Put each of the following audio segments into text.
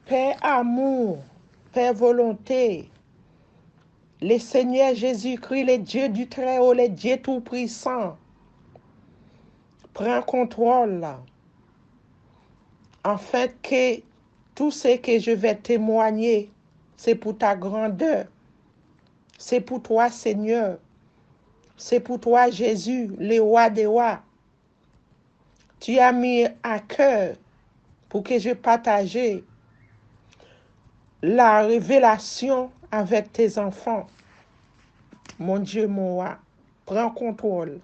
Père amour, Père volonté, le Seigneur Jésus-Christ, le Dieu du Très-Haut, le Dieu Tout-Puissant, prends contrôle, en fait que tout ce que je vais témoigner, c'est pour ta grandeur, c'est pour toi, Seigneur, c'est pour toi, Jésus, le roi des rois. Tu as mis à cœur pour que je partage la révélation avec tes enfants. Mon Dieu, mon roi, prends contrôle.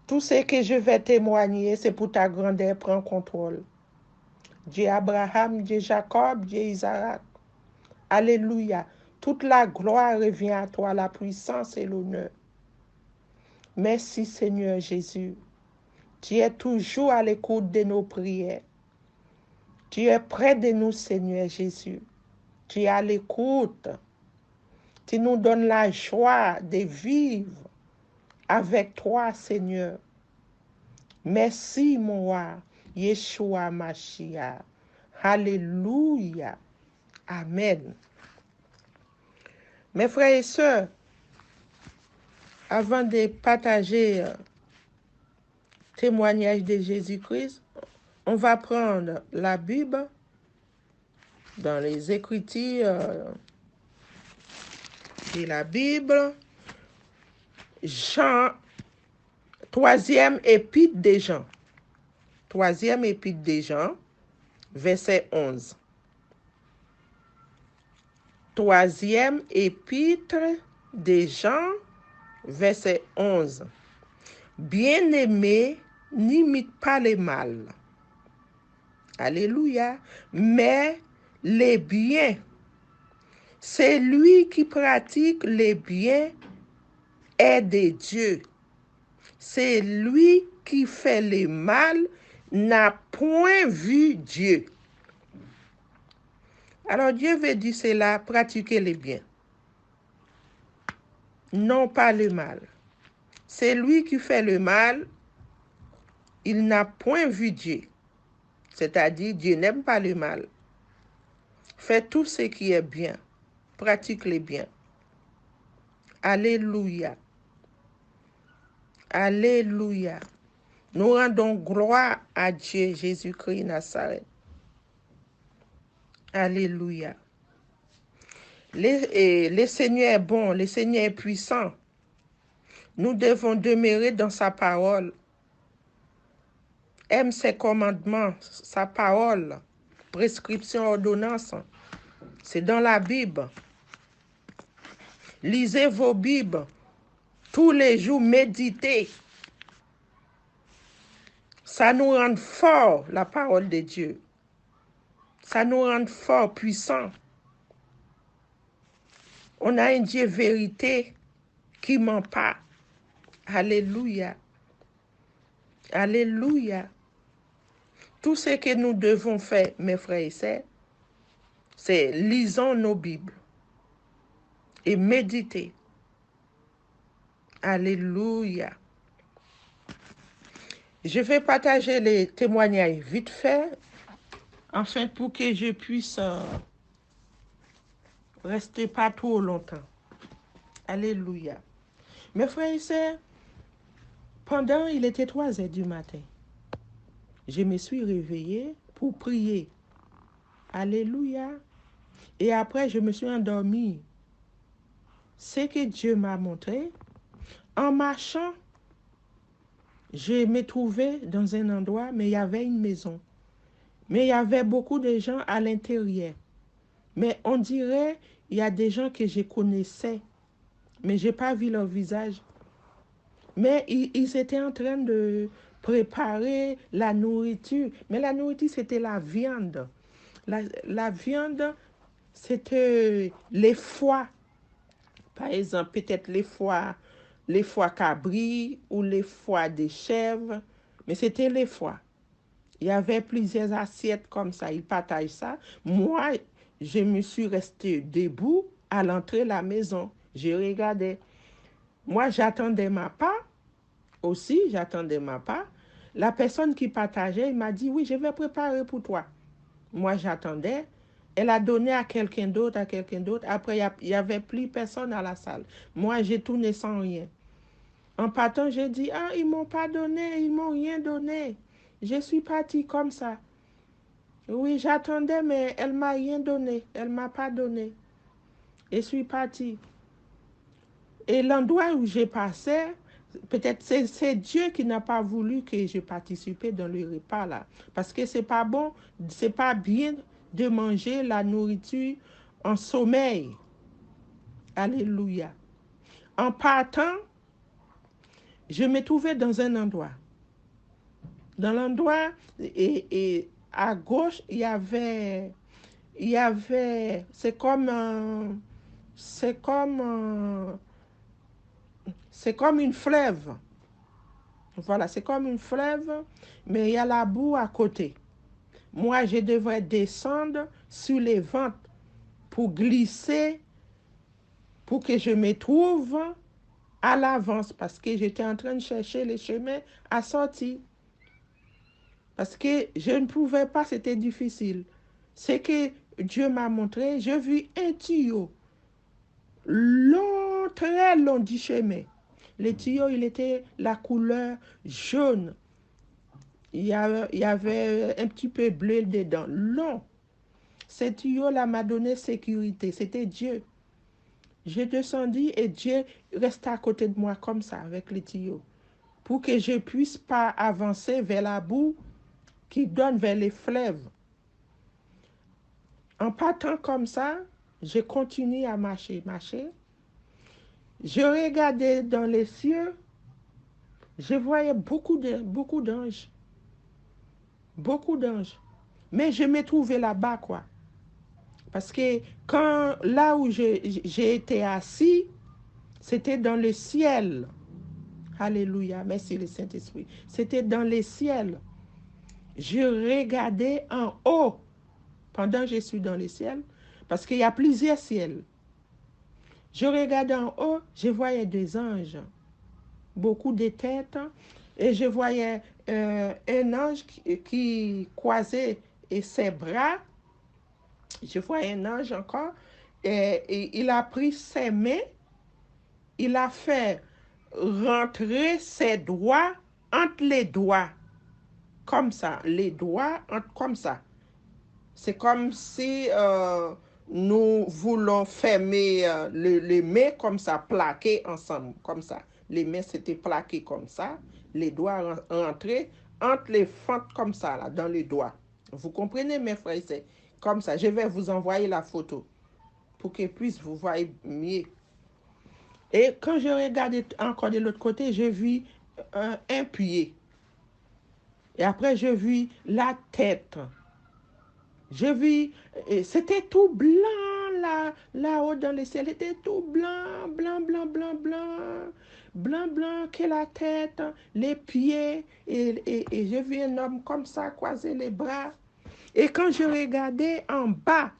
Tout ce que je vais témoigner, c'est pour ta grandeur, prends contrôle. Dieu Abraham, Dieu Jacob, Dieu Isaac. Alléluia. Toute la gloire revient à toi, la puissance et l'honneur. Merci Seigneur Jésus. Tu es toujours à l'écoute de nos prières. Tu es près de nous, Seigneur Jésus. Tu es à l'écoute. Tu nous donnes la joie de vivre avec toi, Seigneur. Merci, mon roi, Yeshua Mashiach. Alléluia. Amen. Mes frères et sœurs, avant de partager témoignage de Jésus-Christ, on va prendre la Bible dans les Écritures de la Bible, Jean, troisième épître de Jean. Troisième épître de Jean, verset 11. Troisième épître de Jean, verset 11. Bien-aimé, n'imite pas le mal. Alléluia. Mais les biens. C'est lui qui pratique les biens est de Dieu. C'est lui qui fait le mal n'a point vu Dieu. Alors Dieu veut dire cela, pratiquer les biens. Non pas le mal. C'est lui qui fait le mal, il n'a point vu Dieu. C'est-à-dire, Dieu n'aime pas le mal. Fais tout ce qui est bien. Pratique les biens. Alléluia. Alléluia. Nous rendons gloire à Dieu, Jésus-Christ Nazareth. Alléluia. Le Seigneur est bon, le Seigneur est puissant. Nous devons demeurer dans sa parole. Aime ses commandements, sa parole, prescription, ordonnance. C'est dans la Bible. Lisez vos Bibles. Tous les jours, méditez. Ça nous rend fort, la parole de Dieu. Ça nous rend fort, puissant. On a un Dieu vérité qui ne ment pas. Alléluia. Alléluia. Tout ce que nous devons faire, mes frères et sœurs, c'est lisons nos Bibles et méditer. Alléluia. Je vais partager les témoignages vite fait, afin pour que je puisse rester pas trop longtemps. Alléluia. Mes frères et sœurs, pendant, il était 3 heures du matin, je me suis réveillée pour prier. Alléluia. Et après, je me suis endormie. Ce que Dieu m'a montré, en marchant, je me trouvais dans un endroit, mais il y avait une maison. Mais il y avait beaucoup de gens à l'intérieur. Mais on dirait, il y a des gens que je connaissais, mais je n'ai pas vu leur visage. Mais ils étaient en train de préparer la nourriture. Mais la nourriture, c'était la viande. La viande, c'était les foies. Par exemple, peut-être les foies cabris ou les foies de chèvre. Mais c'était les foies. Il y avait plusieurs assiettes comme ça. Ils partagent ça. Moi, je me suis restée debout à l'entrée de la maison. Je regardais. Moi, j'attendais ma part. Aussi, j'attendais ma part. La personne qui partageait, il m'a dit, oui, je vais préparer pour toi. Moi, j'attendais. Elle a donné à quelqu'un d'autre, à quelqu'un d'autre. Après, il n'y avait plus personne à la salle. Moi, j'ai tourné sans rien. En partant, j'ai dit, ah, ils ne m'ont pas donné, ils ne m'ont rien donné. Je suis partie comme ça. Oui, j'attendais, mais elle ne m'a rien donné. Elle ne m'a pas donné. Et je suis partie. Et l'endroit où j'ai passé, peut-être c'est Dieu qui n'a pas voulu que je participe dans le repas là. Parce que c'est pas bon, c'est pas bien de manger la nourriture en sommeil. Alléluia. En partant, je me trouvais dans un endroit. Dans l'endroit, et à gauche, c'est comme, c'est comme une fleuve. Voilà, c'est comme une fleuve, mais il y a la boue à côté. Moi, je devrais descendre sur les ventes pour glisser, pour que je me trouve à l'avance, parce que j'étais en train de chercher les chemins à sortir. Parce que je ne pouvais pas, c'était difficile. Ce que Dieu m'a montré, j'ai vu un tuyau long, très long du chemin. Le tuyau, il était la couleur jaune. Il y avait un petit peu bleu dedans. Long. Ce tuyau-là m'a donné sécurité. C'était Dieu. J'ai descendu et Dieu restait à côté de moi comme ça, avec les tuyaux, pour que je ne puisse pas avancer vers la boue qui donne vers les fleuves. En partant comme ça, j'ai continué à marcher. Je regardais dans les cieux, je voyais beaucoup d'anges. Beaucoup d'anges. Mais je me trouvais là-bas, quoi. Parce que là où j'ai été assis, c'était dans le ciel. Alléluia, merci le Saint-Esprit. C'était dans le ciel. Je regardais en haut pendant que je suis dans le ciel, parce qu'il y a plusieurs ciels. Je regardais en haut, je voyais des anges, beaucoup de têtes, et je voyais un ange qui croisait ses bras. Je voyais un ange encore, et il a pris ses mains, il a fait rentrer ses doigts entre les doigts, comme ça, les doigts comme ça. C'est comme si nous voulons fermer les mains comme ça, plaquées ensemble, comme ça. Les mains s'étaient plaquées comme ça, les doigts rentrés entre les fentes comme ça, là, dans les doigts. Vous comprenez, mes frères? C'est comme ça. Je vais vous envoyer la photo pour que puisse vous voyez mieux. Et quand je regardais encore de l'autre côté, j'ai vu un pied. Et après, j'ai vu la tête. J'ai vu, c'était tout blanc là-haut dans le ciel. C'était tout blanc, blanc, blanc, blanc, blanc. Blanc, blanc que la tête, les pieds. Et j'ai vu un homme comme ça, croiser les bras. Et quand je regardais en bas,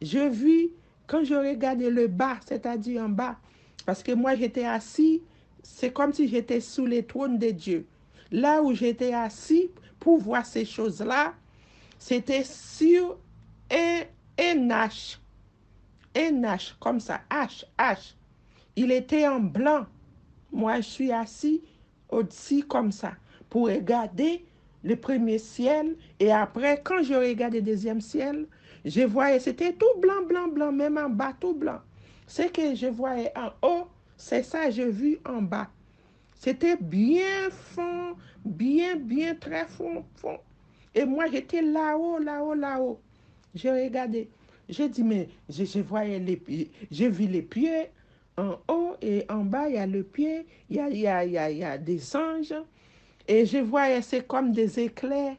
je vis, quand je regardais le bas, c'est-à-dire en bas, parce que moi j'étais assis, c'est comme si j'étais sous les trônes de Dieu. Là où j'étais assis pour voir ces choses-là, c'était sur un H. Un H, comme ça, H. Il était en blanc. Moi, je suis assis au-dessus comme ça, pour regarder le premier ciel. Et après, quand je regardais le deuxième ciel, je voyais, c'était tout blanc, blanc, blanc, même en bas, tout blanc. Ce que je voyais en haut, c'est ça que j'ai vu en bas. C'était bien fond, bien, très fond. Et moi, j'étais là-haut. Je regardais. J'ai dit, mais je voyais les pieds. J'ai vu les pieds en haut et en bas, il y a le pied, il y a des anges. Et je voyais, c'est comme des éclairs.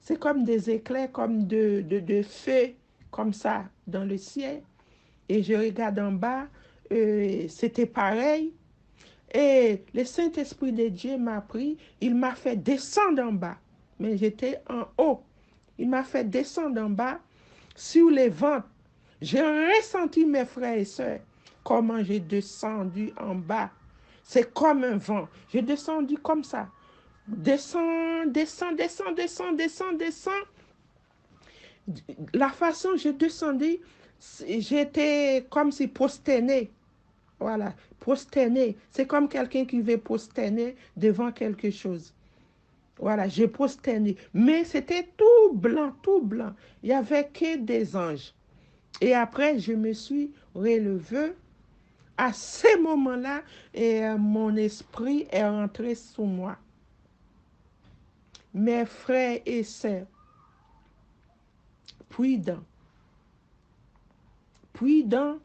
C'est comme des éclairs, comme de feu, comme ça, dans le ciel. Et je regarde en bas, c'était pareil. Et le Saint-Esprit de Dieu m'a pris, il m'a fait descendre en bas. Mais j'étais en haut. Il m'a fait descendre en bas sur les ventes. J'ai ressenti, mes frères et sœurs, comment j'ai descendu en bas. C'est comme un vent. J'ai descendu comme ça. Descends. La façon dont je descendais, j'étais comme si prosternée. Voilà, prosterné. C'est comme quelqu'un qui veut prosterner devant quelque chose. Voilà, j'ai prosterné. Mais c'était tout blanc, tout blanc. Il n'y avait que des anges. Et après, je me suis relevée. À ce moment-là, et mon esprit est rentré sous moi. Mes frères et sœurs, prudents, prudents,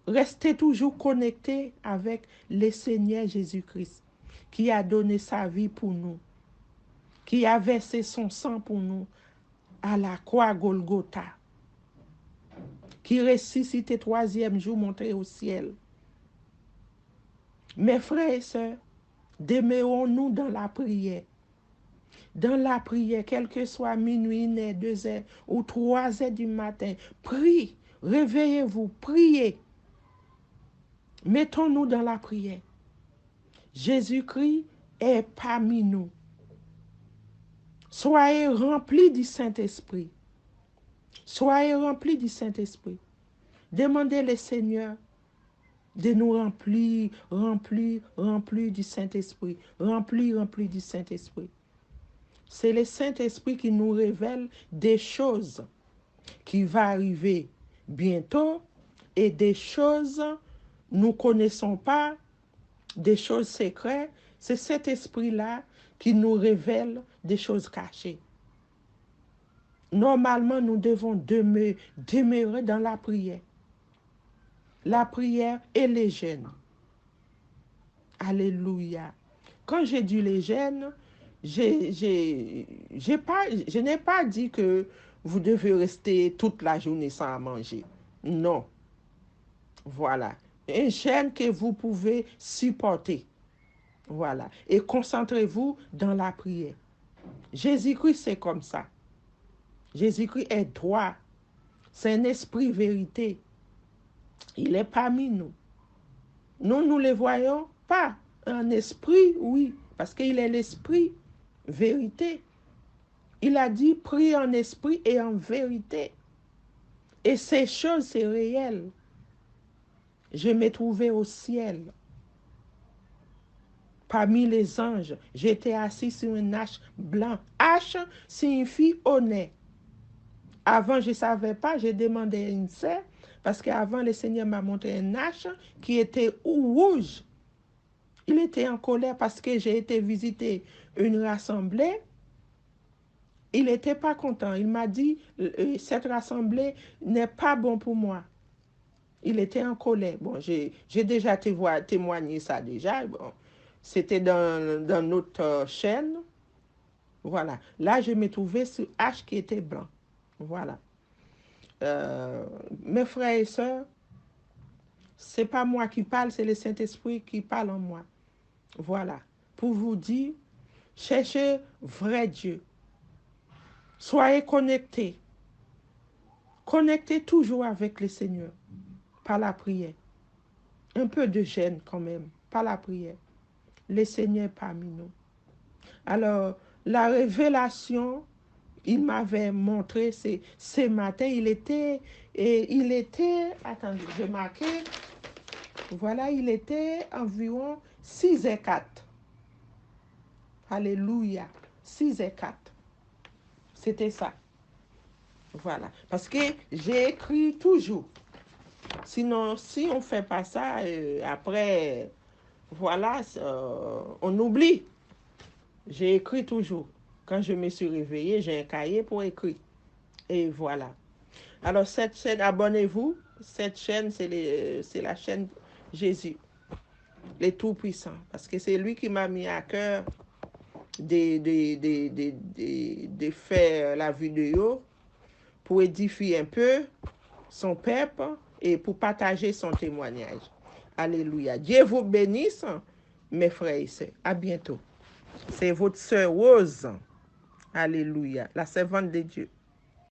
restez toujours connectés avec le Seigneur Jésus-Christ, qui a donné sa vie pour nous, qui a versé son sang pour nous à la croix Golgotha, qui ressuscité troisième jour monté au ciel. Mes frères et sœurs, demeurons-nous dans la prière. Dans la prière, quel que soit minuit, 1h, 2h ou 3h du matin, prie, réveillez-vous, priez. Mettons-nous dans la prière. Jésus-Christ est parmi nous. Soyez remplis du Saint-Esprit. Soyez remplis du Saint-Esprit. Demandez le Seigneur de nous remplir du Saint-Esprit. Remplir du Saint-Esprit. C'est le Saint-Esprit qui nous révèle des choses qui vont arriver bientôt et des choses nous ne connaissons pas, des choses secrètes. C'est cet esprit-là qui nous révèle des choses cachées. Normalement, nous devons demeurer dans la prière. La prière et les jeûnes. Alléluia. Quand j'ai dit les jeûnes, je n'ai pas dit que vous devez rester toute la journée sans manger. Non. Voilà. Un jeûne que vous pouvez supporter. Voilà. Et concentrez-vous dans la prière. Jésus-Christ, c'est comme ça. Jésus-Christ est droit. C'est un esprit vérité. Il est parmi nous. Nous ne le voyons pas. Un esprit, oui, parce qu'il est l'esprit vérité. Il a dit, prie en esprit et en vérité. Et ces choses, c'est réel. Je me trouvais au ciel. Parmi les anges, j'étais assis sur une hache blanc. Hache signifie honneur. Avant, je ne savais pas, j'ai demandé à une sœur, parce qu'avant, le Seigneur m'a montré un hache qui était rouge. Il était en colère parce que j'ai été visiter une rassemblée. Il n'était pas content. Il m'a dit, cette rassemblée n'est pas bon pour moi. Il était en colère. Bon, j'ai déjà témoigné ça déjà. Bon, c'était dans notre chaîne. Voilà. Là, je me trouvais sur H qui était blanc. Voilà. Mes frères et sœurs, c'est pas moi qui parle, c'est le Saint-Esprit qui parle en moi. Voilà. Pour vous dire, cherchez vrai Dieu. Soyez connectés. Connectez toujours avec le Seigneur par la prière. Un peu de gêne quand même, par la prière. Le Seigneur parmi nous. Alors, la révélation, il m'avait montré ce matin, il était, attendez, je marquais, voilà, il était environ 6h04. Alléluia, 6h04. C'était ça. Voilà, parce que j'ai écrit toujours. Sinon, si on ne fait pas ça, après, voilà, on oublie. J'ai écrit toujours. Quand je me suis réveillée, j'ai un cahier pour écrire. Et voilà. Alors, cette chaîne, abonnez-vous. Cette chaîne, c'est la chaîne Jésus, le Tout-Puissant. Parce que c'est lui qui m'a mis à cœur de faire la vidéo pour édifier un peu son peuple et pour partager son témoignage. Alléluia. Dieu vous bénisse, mes frères et sœurs. À bientôt. C'est votre sœur Rose. Alléluia. La servante de Dieu.